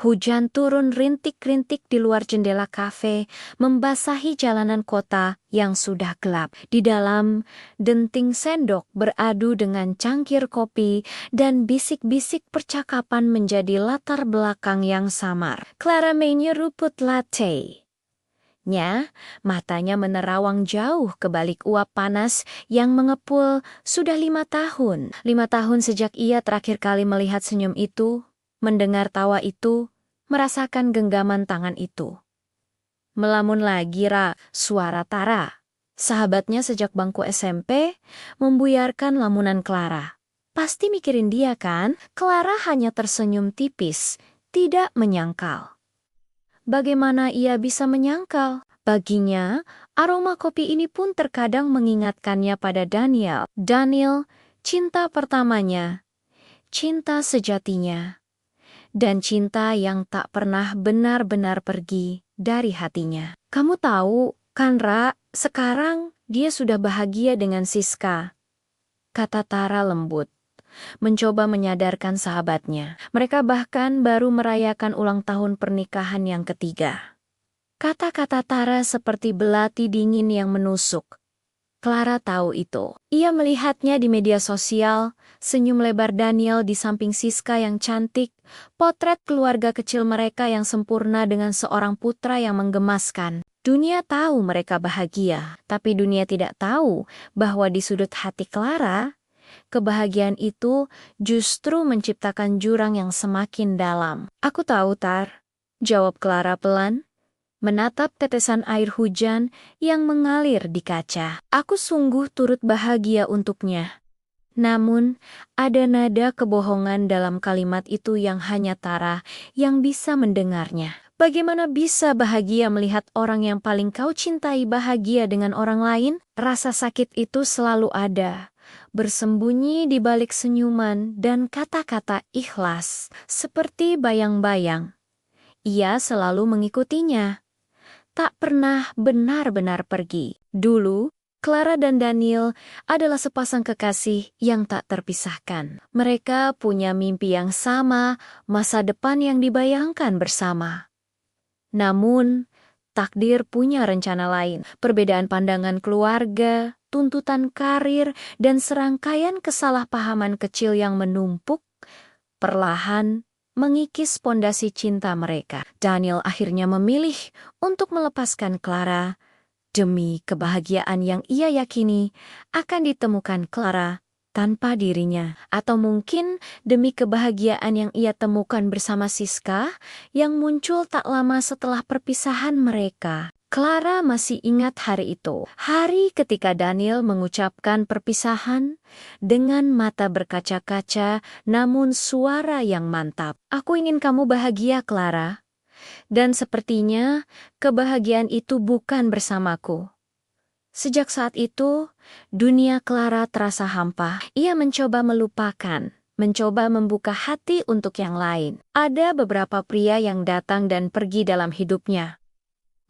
Hujan turun rintik-rintik di luar jendela kafe, membasahi jalanan kota yang sudah gelap. Di dalam, denting sendok beradu dengan cangkir kopi dan bisik-bisik percakapan menjadi latar belakang yang samar. Clara menyeruput latte. Matanya menerawang jauh ke balik uap panas yang mengepul sudah 5 tahun. 5 tahun sejak ia terakhir kali melihat senyum itu, mendengar tawa itu, merasakan genggaman tangan itu. Melamun lagi, suara Tara, sahabatnya sejak bangku SMP, membuyarkan lamunan Clara. Pasti mikirin dia kan? Clara hanya tersenyum tipis, tidak menyangkal. Bagaimana ia bisa menyangkal? Baginya, aroma kopi ini pun terkadang mengingatkannya pada Daniel. Daniel, cinta pertamanya, cinta sejatinya, dan cinta yang tak pernah benar-benar pergi dari hatinya. Kamu tahu, kan sekarang dia sudah bahagia dengan Siska, kata Tara lembut, mencoba menyadarkan sahabatnya. Mereka bahkan baru merayakan ulang tahun pernikahan yang ketiga. Kata-kata Tara seperti belati dingin yang menusuk. Clara tahu itu. Ia melihatnya di media sosial, senyum lebar Daniel di samping Siska yang cantik, potret keluarga kecil mereka yang sempurna dengan seorang putra yang menggemaskan. Dunia tahu mereka bahagia, tapi dunia tidak tahu bahwa di sudut hati Clara, kebahagiaan itu justru menciptakan jurang yang semakin dalam. Aku tahu, Tar, jawab Clara pelan, menatap tetesan air hujan yang mengalir di kaca. Aku sungguh turut bahagia untuknya. Namun, ada nada kebohongan dalam kalimat itu yang hanya Tara yang bisa mendengarnya. Bagaimana bisa bahagia melihat orang yang paling kau cintai bahagia dengan orang lain? Rasa sakit itu selalu ada, bersembunyi di balik senyuman dan kata-kata ikhlas, seperti bayang-bayang. Ia selalu mengikutinya, tak pernah benar-benar pergi. Dulu, Clara dan Daniel adalah sepasang kekasih yang tak terpisahkan. Mereka punya mimpi yang sama, masa depan yang dibayangkan bersama. Namun, takdir punya rencana lain. Perbedaan pandangan keluarga, tuntutan karir, dan serangkaian kesalahpahaman kecil yang menumpuk, perlahan mengikis pondasi cinta mereka. Daniel akhirnya memilih untuk melepaskan Clara demi kebahagiaan yang ia yakini akan ditemukan Clara tanpa dirinya. Atau mungkin demi kebahagiaan yang ia temukan bersama Siska yang muncul tak lama setelah perpisahan mereka. Clara masih ingat hari itu, hari ketika Daniel mengucapkan perpisahan dengan mata berkaca-kaca namun suara yang mantap. Aku ingin kamu bahagia, Clara. Dan sepertinya kebahagiaan itu bukan bersamaku. Sejak saat itu, dunia Clara terasa hampa. Ia mencoba melupakan, mencoba membuka hati untuk yang lain. Ada beberapa pria yang datang dan pergi dalam hidupnya,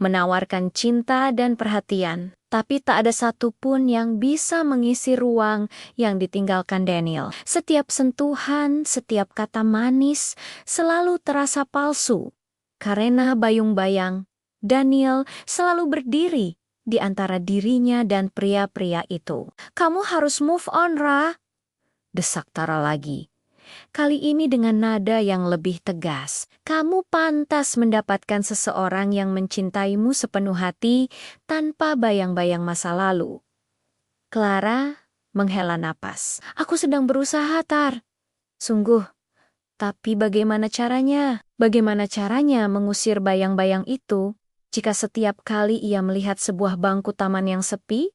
menawarkan cinta dan perhatian, tapi tak ada satupun yang bisa mengisi ruang yang ditinggalkan Daniel. Setiap sentuhan, setiap kata manis selalu terasa palsu. Karena bayang-bayang, Daniel selalu berdiri di antara dirinya dan pria-pria itu. Kamu harus move on, desak Tara lagi. Kali ini dengan nada yang lebih tegas. Kamu pantas mendapatkan seseorang yang mencintaimu sepenuh hati tanpa bayang-bayang masa lalu. Clara menghela napas. Aku sedang berusaha, Tar. Sungguh. Tapi bagaimana caranya? Bagaimana caranya mengusir bayang-bayang itu jika setiap kali ia melihat sebuah bangku taman yang sepi?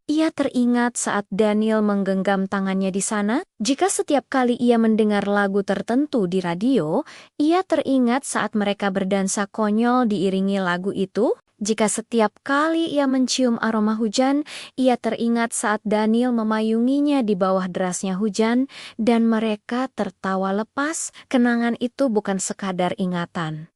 Ia teringat saat Daniel menggenggam tangannya di sana. Jika setiap kali ia mendengar lagu tertentu di radio, ia teringat saat mereka berdansa konyol diiringi lagu itu. Jika setiap kali ia mencium aroma hujan, ia teringat saat Daniel memayunginya di bawah derasnya hujan, dan mereka tertawa lepas. Kenangan itu bukan sekadar ingatan,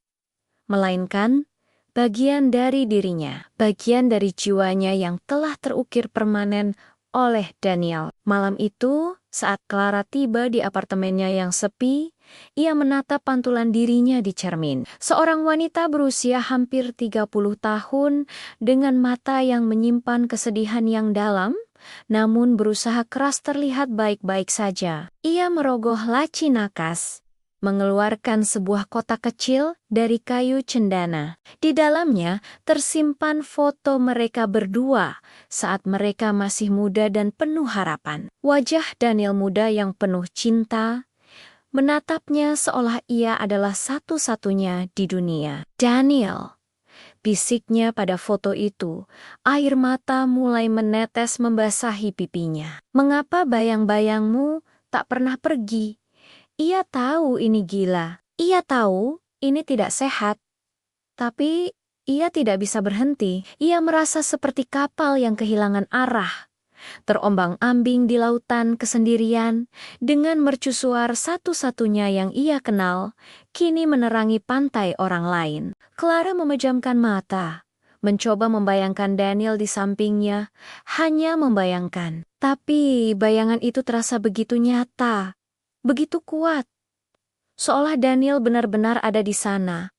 melainkan bagian dari dirinya, bagian dari jiwanya yang telah terukir permanen oleh Daniel. Malam itu, saat Clara tiba di apartemennya yang sepi, Ia menatap pantulan dirinya di cermin. Seorang wanita berusia hampir 30 tahun dengan mata yang menyimpan kesedihan yang dalam, namun berusaha keras terlihat baik-baik saja. Ia merogoh laci nakas, mengeluarkan sebuah kotak kecil dari kayu cendana. Di dalamnya tersimpan foto mereka berdua saat mereka masih muda dan penuh harapan. Wajah Daniel muda yang penuh cinta menatapnya seolah ia adalah satu-satunya di dunia. Daniel, bisiknya pada foto itu, air mata mulai menetes membasahi pipinya. Mengapa bayang-bayangmu tak pernah pergi? Ia tahu ini gila. Ia tahu ini tidak sehat. Tapi ia tidak bisa berhenti. Ia merasa seperti kapal yang kehilangan arah, terombang-ambing di lautan kesendirian, dengan mercusuar satu-satunya yang ia kenal, kini menerangi pantai orang lain. Clara memejamkan mata, mencoba membayangkan Daniel di sampingnya, hanya membayangkan. Tapi bayangan itu terasa begitu nyata, begitu kuat, seolah Daniel benar-benar ada di sana,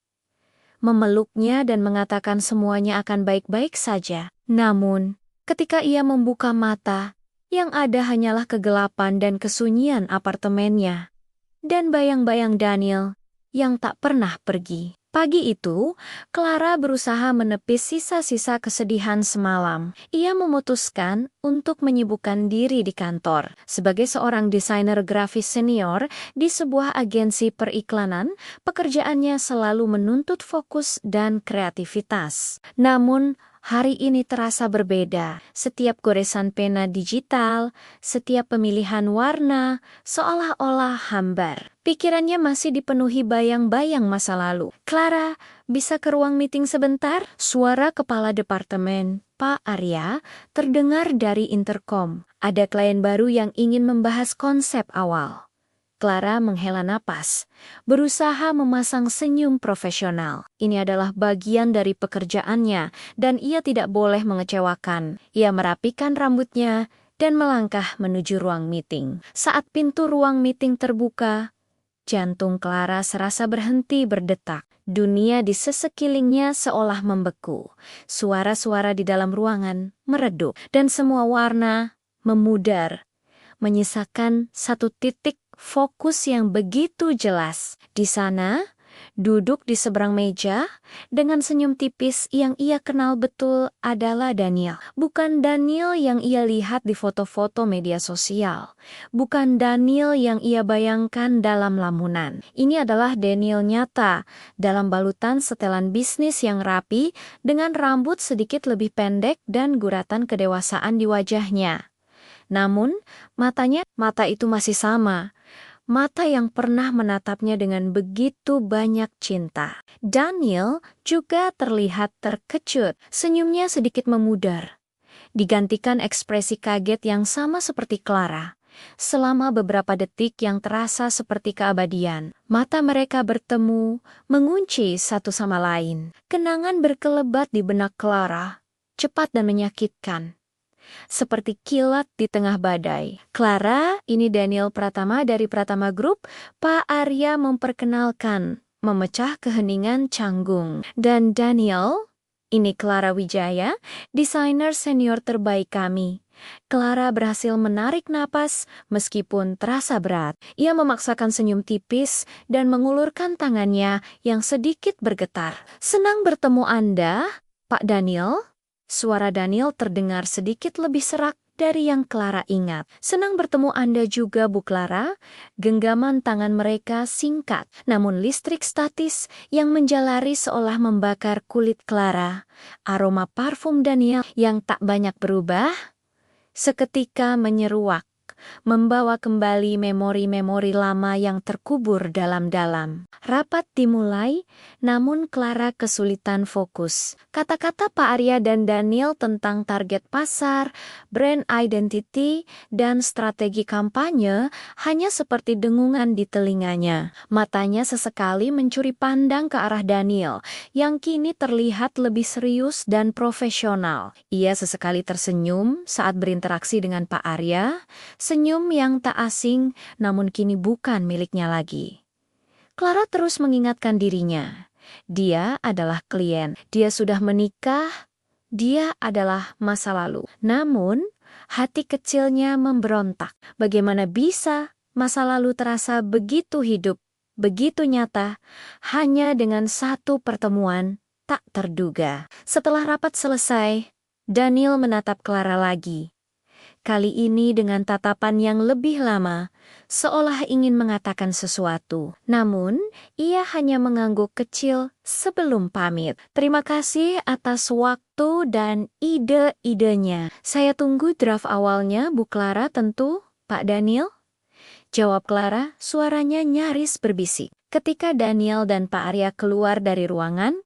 memeluknya dan mengatakan semuanya akan baik-baik saja. Namun, ketika ia membuka mata, yang ada hanyalah kegelapan dan kesunyian apartemennya, dan bayang-bayang Daniel yang tak pernah pergi. Pagi itu, Clara berusaha menepis sisa-sisa kesedihan semalam. Ia memutuskan untuk menyibukkan diri di kantor. Sebagai seorang desainer grafis senior di sebuah agensi periklanan, pekerjaannya selalu menuntut fokus dan kreativitas. Namun, hari ini terasa berbeda. Setiap goresan pena digital, setiap pemilihan warna, seolah-olah hambar. Pikirannya masih dipenuhi bayang-bayang masa lalu. Clara, bisa ke ruang meeting sebentar? Suara kepala departemen, Pak Arya, terdengar dari intercom. Ada klien baru yang ingin membahas konsep awal. Clara menghela napas, berusaha memasang senyum profesional. Ini adalah bagian dari pekerjaannya, dan ia tidak boleh mengecewakan. Ia merapikan rambutnya dan melangkah menuju ruang meeting. Saat pintu ruang meeting terbuka, jantung Clara serasa berhenti berdetak. Dunia di sekelilingnya seolah membeku. Suara-suara di dalam ruangan meredup, dan semua warna memudar, menyisakan satu titik fokus yang begitu jelas. Di sana, duduk di seberang meja, dengan senyum tipis yang ia kenal betul adalah Daniel. Bukan Daniel yang ia lihat di foto-foto media sosial. Bukan Daniel yang ia bayangkan dalam lamunan. Ini adalah Daniel nyata, dalam balutan setelan bisnis yang rapi, dengan rambut sedikit lebih pendek dan guratan kedewasaan di wajahnya. Namun, mata itu masih sama. Mata yang pernah menatapnya dengan begitu banyak cinta. Daniel juga terlihat terkejut. Senyumnya sedikit memudar, digantikan ekspresi kaget yang sama seperti Clara. Selama beberapa detik yang terasa seperti keabadian, mata mereka bertemu, mengunci satu sama lain. Kenangan berkelebat di benak Clara, cepat dan menyakitkan, seperti kilat di tengah badai. Clara, ini Daniel Pratama dari Pratama Group. Pak Arya memperkenalkan, memecah keheningan canggung. Dan Daniel, ini Clara Wijaya, desainer senior terbaik kami. Clara berhasil menarik napas meskipun terasa berat. Ia memaksakan senyum tipis dan mengulurkan tangannya yang sedikit bergetar. Senang bertemu Anda, Pak Daniel. Suara Daniel terdengar sedikit lebih serak dari yang Clara ingat. Senang bertemu Anda juga, Bu Clara. Genggaman tangan mereka singkat, namun listrik statis yang menjalari seolah membakar kulit Clara. Aroma parfum Daniel yang tak banyak berubah, seketika menyeruak, membawa kembali memori-memori lama yang terkubur dalam-dalam. Rapat dimulai, namun Clara kesulitan fokus. Kata-kata Pak Arya dan Daniel tentang target pasar, brand identity, dan strategi kampanye hanya seperti dengungan di telinganya. Matanya sesekali mencuri pandang ke arah Daniel, yang kini terlihat lebih serius dan profesional. Ia sesekali tersenyum saat berinteraksi dengan Pak Arya, senyum yang tak asing namun kini bukan miliknya lagi. Clara terus mengingatkan dirinya. Dia adalah klien, dia sudah menikah, dia adalah masa lalu. Namun, hati kecilnya memberontak. Bagaimana bisa masa lalu terasa begitu hidup, begitu nyata, hanya dengan satu pertemuan tak terduga. Setelah rapat selesai, Daniel menatap Clara lagi. Kali ini dengan tatapan yang lebih lama, seolah ingin mengatakan sesuatu. Namun, ia hanya mengangguk kecil sebelum pamit. Terima kasih atas waktu dan ide-idenya. Saya tunggu draft awalnya, Bu Clara tentu, Pak Daniel. Jawab Clara, suaranya nyaris berbisik. Ketika Daniel dan Pak Arya keluar dari ruangan,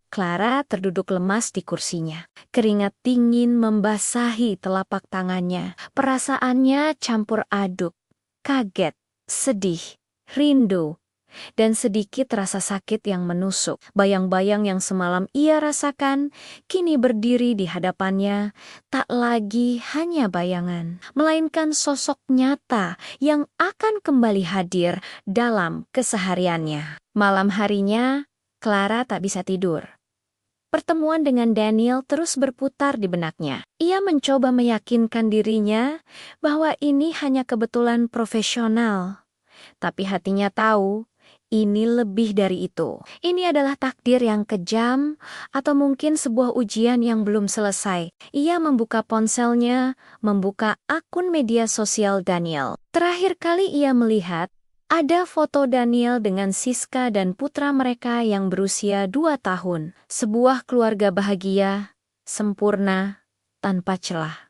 Clara terduduk lemas di kursinya. Keringat dingin membasahi telapak tangannya. Perasaannya campur aduk, kaget, sedih, rindu, dan sedikit rasa sakit yang menusuk. Bayang-bayang yang semalam ia rasakan kini berdiri di hadapannya, tak lagi hanya bayangan, melainkan sosok nyata yang akan kembali hadir dalam kesehariannya. Malam harinya, Clara tak bisa tidur. Pertemuan dengan Daniel terus berputar di benaknya. Ia mencoba meyakinkan dirinya bahwa ini hanya kebetulan profesional. Tapi hatinya tahu, ini lebih dari itu. Ini adalah takdir yang kejam atau mungkin sebuah ujian yang belum selesai. Ia membuka ponselnya, membuka akun media sosial Daniel. Terakhir kali ia melihat, ada foto Daniel dengan Siska dan putra mereka yang berusia 2 tahun. Sebuah keluarga bahagia, sempurna, tanpa celah.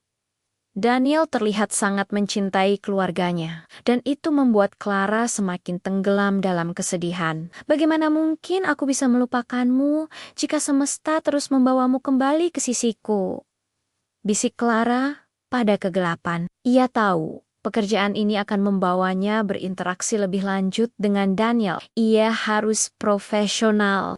Daniel terlihat sangat mencintai keluarganya, dan itu membuat Clara semakin tenggelam dalam kesedihan. Bagaimana mungkin aku bisa melupakanmu jika semesta terus membawamu kembali ke sisiku? Bisik Clara pada kegelapan. Ia tahu pekerjaan ini akan membawanya berinteraksi lebih lanjut dengan Daniel. Ia harus profesional.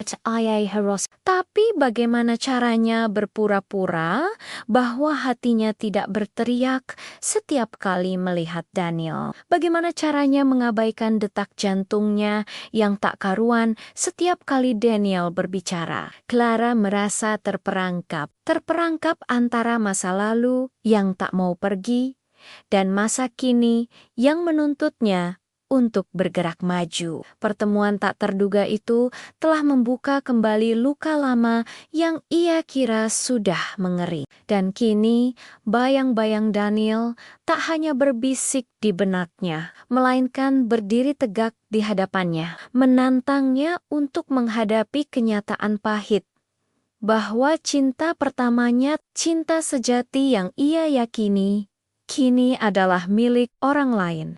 Tapi bagaimana caranya berpura-pura bahwa hatinya tidak berteriak setiap kali melihat Daniel? Bagaimana caranya mengabaikan detak jantungnya yang tak karuan setiap kali Daniel berbicara? Clara merasa terperangkap. Terperangkap antara masa lalu yang tak mau pergi dan masa kini yang menuntutnya untuk bergerak maju. Pertemuan tak terduga itu telah membuka kembali luka lama yang ia kira sudah mengering. Dan kini, bayang-bayang Daniel tak hanya berbisik di benaknya, melainkan berdiri tegak di hadapannya, menantangnya untuk menghadapi kenyataan pahit bahwa cinta pertamanya, cinta sejati yang ia yakini, kini adalah milik orang lain.